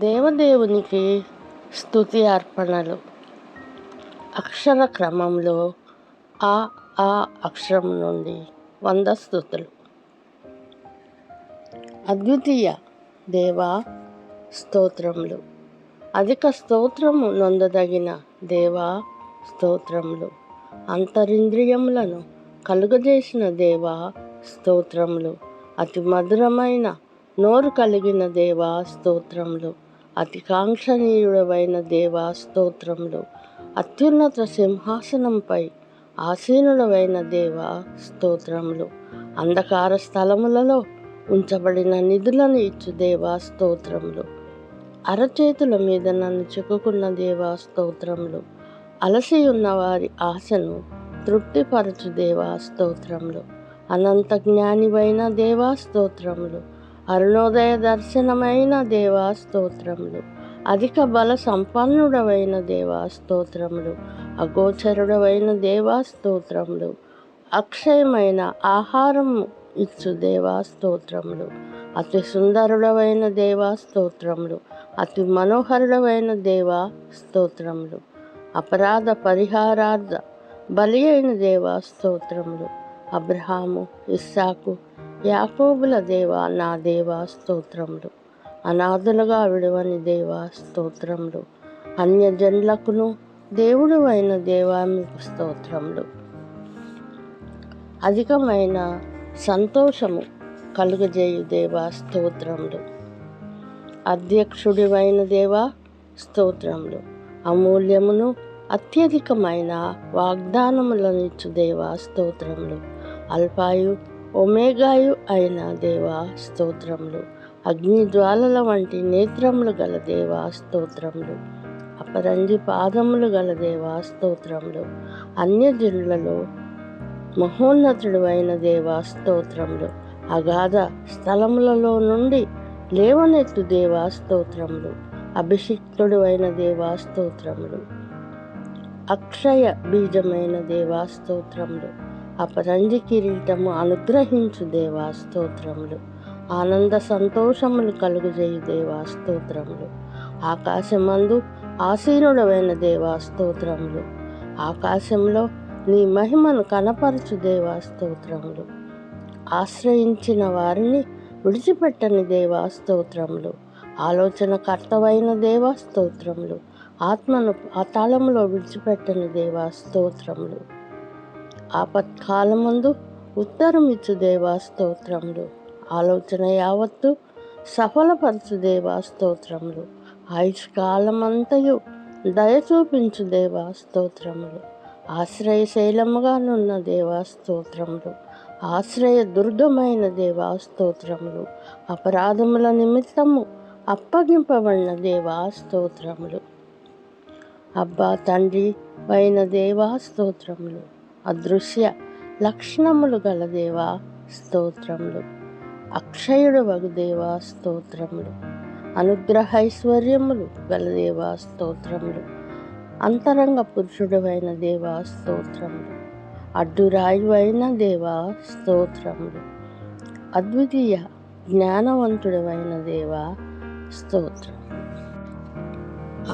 దేవదేవునికి స్తుతి అర్పణలు. అక్షర క్రమంలో ఆ ఆ అక్షరం నుండి 100 స్తుతులు. అద్వితీయ దేవా స్తోత్రములు. అధిక స్తోత్రము నొందదగిన దేవా స్తోత్రములు. అంతరింద్రియములను కలుగజేసిన దేవా స్తోత్రములు. అతి మధురమైన నోరు కలిగిన దేవా స్తోత్రములు. అతి కాంక్షణీయుడవైన దేవా స్తోత్రములు. అత్యున్నత సింహాసనంపై ఆసీనుడవైన దేవా స్తోత్రములు. అంధకార స్థలములలో ఉంచబడిన నిధులను ఇచ్చు దేవా స్తోత్రములు. అరచేతుల మీద నన్ను చెక్కుకున్న దేవా స్తోత్రములు. అలసి ఉన్న వారి ఆశను తృప్తిపరచు దేవా స్తోత్రములు. అనంత జ్ఞానివైన దేవా స్తోత్రములు. అరుణోదయ దర్శనమైన దేవా స్తోత్రములు. అధిక బల సంపన్నుడవైన దేవా స్తోత్రములు. అగోచరుడవైన దేవా స్తోత్రములు. అక్షయమైన ఆహారము ఇచ్చు దేవా స్తోత్రములు. అతి సుందరుడవైన దేవా స్తోత్రములు. అతి మనోహరుడవైన దేవా స్తోత్రములు. అపరాధ పరిహారార్థ బలి అయిన దేవా స్తోత్రములు. అబ్రహాము, ఇస్సాకు, యాకోబుల దేవా నా దేవా స్తోత్రములు. అనాథులుగా విడవని దేవా స్తోత్రములు. అన్యజనులకును దేవుడు అయిన దేవా మీకు స్తోత్రములు. అధికమైన సంతోషము కలుగజేయు దేవా స్తోత్రములు. అధ్యక్షుడివైన దేవా స్తోత్రములు. అమూల్యమును అత్యధికమైన వాగ్దానములనిచ్చు దేవా స్తోత్రములు. అల్పాయు ఒమేగాయు అయిన దేవా స్తోత్రములు. అగ్ని జ్వాలల వంటి నేత్రములు గల దేవా స్తోత్రములు. అపరంజి పాదములు గల దేవా స్తోత్రములు. అన్యజనులలో మహోన్నతుడు అయిన దేవా స్తోత్రములు. అగాధ స్థలములలో నుండి లేవనెత్తు దేవా స్తోత్రములు. అభిషిక్తుడు అయిన దేవా స్తోత్రములు. అక్షయ బీజమైన దేవా స్తోత్రములు. అపరంజి కిరీటము అనుగ్రహించు దేవా స్తోత్రములు. ఆనంద సంతోషములు కలుగుజేయు దేవా స్తోత్రములు. ఆకాశమందు ఆసీనుడవైన దేవా స్తోత్రములు. ఆకాశంలో నీ మహిమను కనపరచు దేవా స్తోత్రములు. ఆశ్రయించిన వారిని విడిచిపెట్టని దేవా స్తోత్రములు. ఆలోచనకర్తవైన దేవా స్తోత్రములు. ఆత్మను పాతాళములో విడిచిపెట్టని దేవా స్తోత్రములు. ఆపత్కాలమందు ఉత్తరమిచ్చు దేవా స్తోత్రములు. ఆలోచన యావత్తు సఫలపరచు దేవా స్తోత్రములు. ఆయుష్కాలమంతయు దయ చూపించు దేవా స్తోత్రములు. ఆశ్రయశైలముగా నున్న దేవా స్తోత్రములు. ఆశ్రయ దుర్గమైన దేవా స్తోత్రములు. అపరాధముల నిమిత్తము అప్పగింపబడిన దేవా స్తోత్రములు. అబ్బా తండ్రి అయిన దేవా స్తోత్రములు. అదృశ్య లక్షణములు గల దేవా స్తోత్రములు. అక్షయుడు వగు దేవా స్తోత్రములు. అనుగ్రహైశ్వర్యములు గల దేవా స్తోత్రములు. అంతరంగ పురుషుడవైన దేవా స్తోత్రములు. అడ్డురాయువైన దేవా స్తోత్రములు. అద్వితీయ జ్ఞానవంతుడవైన దేవా స్తోత్రం.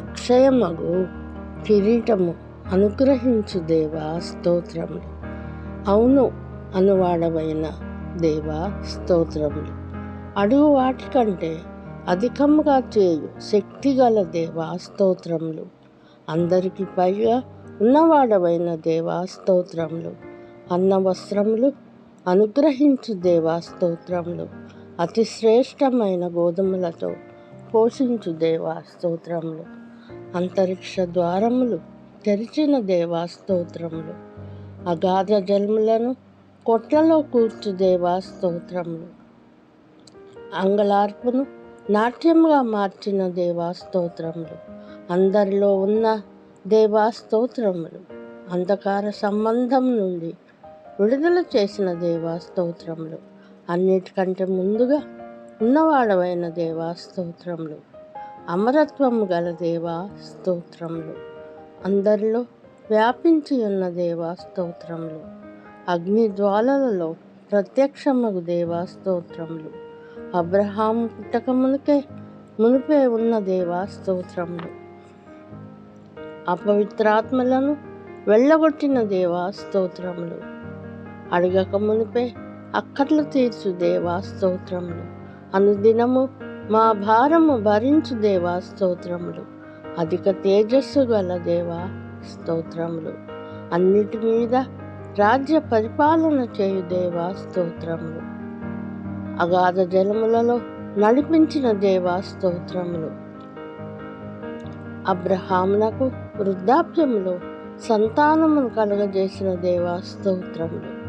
అక్షయమగు కిరీటము అనుగ్రహించు దేవా స్తోత్రములు. అవును అనువాడవైన దేవా స్తోత్రములు. అడుగు వాటికంటే అధికముగా చేయు శక్తిగల దేవా స్తోత్రములు. అందరికి పైగా ఉన్నవాడవైన దేవా స్తోత్రములు. అన్న వస్త్రములు అనుగ్రహించు దేవా స్తోత్రములు. అతి శ్రేష్టమైన గోధుమలతో పోషించు దేవా స్తోత్రములు. అంతరిక్ష ద్వారములు తెరిచిన దేవా స్తోత్రములు. అగాధ జలములను కొట్లలో కూర్చు దేవా స్తోత్రములు. అంగలార్పును నాట్యముగా మార్చిన దేవా స్తోత్రములు. అందరిలో ఉన్న దేవా స్తోత్రములు. అంధకార సంబంధం నుండి విడుదల చేసిన దేవా స్తోత్రములు. అన్నిటికంటే ముందుగా ఉన్నవాడవైన దేవా స్తోత్రములు. అమరత్వము గల దేవా స్తోత్రములు. అందరిలో వ్యాపించి ఉన్న దేవా స్తోత్రములు. అగ్ని జ్వాలలలో ప్రత్యక్షమగు దేవా స్తోత్రములు. అబ్రహాము పుట్టకమునకే మునిపే ఉన్న దేవా స్తోత్రములు. అపవిత్రాత్మలను వెళ్ళగొట్టిన దేవా స్తోత్రములు. అడగక మునిపే అక్కర్లు తీర్చు దేవా స్తోత్రములు. అనుదినము మా భారము భరించు దేవా స్తోత్రములు. అధిక తేజస్సు గల దేవా స్తోత్రములు. అన్నిటి మీద రాజ్య పరిపాలన చేయు దేవా స్తోత్రములు. అగాధ జలములలో నడిపించిన దేవా స్తోత్రములు. అబ్రహామునకు వృద్ధాప్యములో సంతానమును కలుగజేసిన దేవా స్తోత్రములు.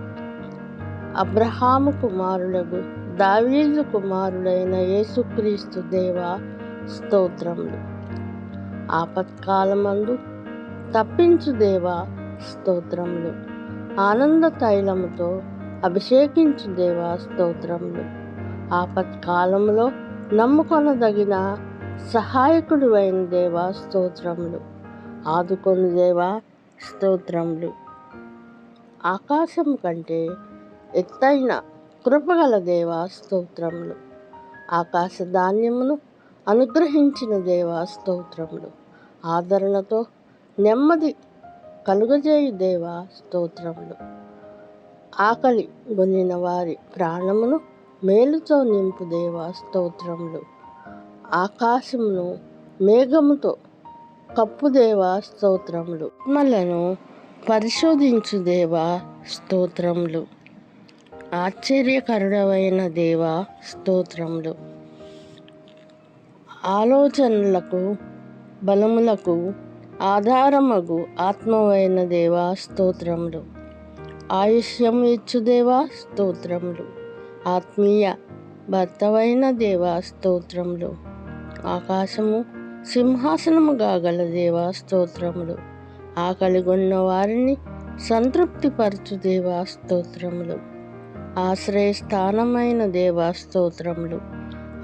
అబ్రహాము కుమారులకు దావీదు కుమారుడైన యేసుక్రీస్తు దేవా స్తోత్రములు. ఆపత్కాలమందు తప్పించు దేవా స్తోత్రములు. ఆనంద తైలముతో అభిషేకించు దేవా స్తోత్రములు. ఆపత్కాలములో నమ్ముకొనదగిన సహాయకుడు అయిన దేవా స్తోత్రములు. ఆదుకొని దేవా స్తోత్రములు. ఆకాశం కంటే ఎత్తైన కృపగల దేవా స్తోత్రములు. ఆకాశ ధాన్యమును అనుగ్రహించిన దేవా స్తోత్రములు. ఆదరణతో నెమ్మది కలుగజేయు దేవా స్తోత్రములు. ఆకలి గొనిన వారి ప్రాణమును మేలుతో నింపు దేవా స్తోత్రములు. ఆకాశమును మేఘముతో కప్పు దేవా స్తోత్రములు. ఆత్మలను పరిశోధించు దేవా స్తోత్రములు. ఆశ్చర్యకరుడవైన దేవా స్తోత్రములు. ఆలోచనలకు బలములకు ఆధారమగు ఆత్మవైన దేవా స్తోత్రములు. ఆయుష్యము ఇచ్చు దేవా స్తోత్రములు. ఆత్మీయ భర్తవైన దేవా స్తోత్రములు. ఆకాశము సింహాసనముగా గల దేవా స్తోత్రములు. ఆకలిగొన్న వారిని సంతృప్తిపరచు దేవా స్తోత్రములు. ఆశ్రయస్థానమైన దేవా స్తోత్రములు.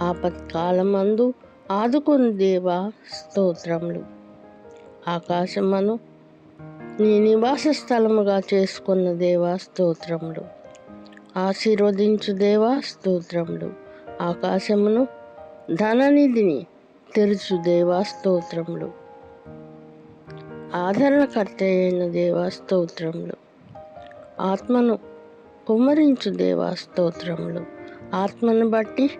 ఆపత్కాలమందు ఆదుకుని దేవా స్తోత్రములు. ఆకాశమును నీ నివాస స్థలముగా చేసుకున్న దేవా స్తోత్రములు. ఆశీర్వదించు దేవా స్తోత్రములు. ఆకాశమును ధననిధిని తెరుచు దేవా స్తోత్రములు. ఆదరణకర్త అయిన దేవా స్తోత్రములు. ఆత్మను కుమ్మరించు దేవా స్తోత్రములు. ఆత్మను బట్టి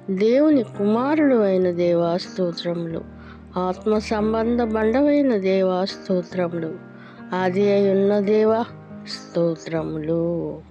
దేవుని కుమారుడు అయిన దేవా స్తోత్రములు. ఆత్మ సంబంధ బండవైన దేవా స్తోత్రములు. ఆది అయి ఉన్న దేవా స్తోత్రములు.